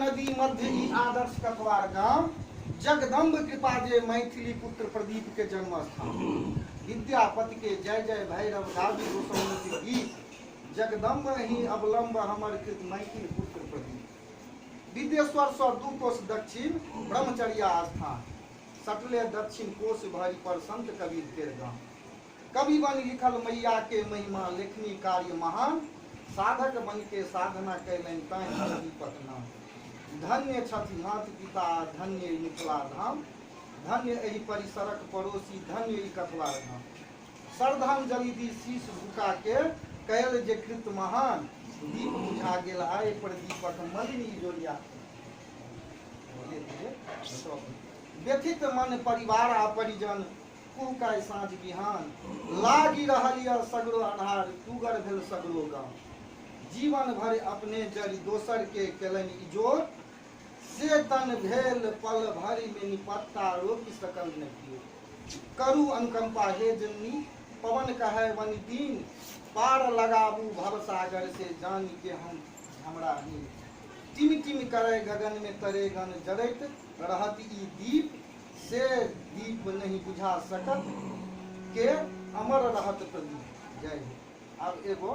नदी मध्य ई आदर्श कटवार गांव जगदम्ब कृपा जे मैथिली पुत्र प्रदीप के जन्म स्थान विद्यापति के जय जय भैरव गावी गोसौनति गीत जगदम्ब ही अवलंब हमर कृत मैथिल पुत्र प्रदीप विदेश्वर स्वर 2 कोस दक्षिण ब्रह्मचर्या स्थान सटले दक्षिण कोस भरी पर संत कबीर के गांव कवि बन लिखल मैया के महिमा लेखनी कार्य महान साधक बन के साधना कैलन ताहि दीपक नाम धन्य छथि मात पिता धन्य मिथिला धाम धन्य एहि परिसरक पड़ोसी धन्य ई कटवार धाम श्रद्धांजलि दी शीश झुका के कैल जे कृत महान दीप बुझा गेल आय पर दीपक मलिनी जोड़िया व्यथित मन परिवार आ परिजन कुहकाय साँझ बिहान लागी रहल य सगरो अन्हार टूगर भेल सगरो गाँव जीवन भर अपने जरि दोसर के केलन इजोर से तन भेल पल भरि में निपत्ता रोकी सकल न कियो करू अनुकंपा हे जननी पवन कहे वन दीन पार लगाबू भवसागर से जान के हम हमरा ही टिम टिम करे गगन में तरे गन जरैत रहत ई दीप से दीप नहीं बुझा सकत के अमर रहत प्रदीप जय। अब एगो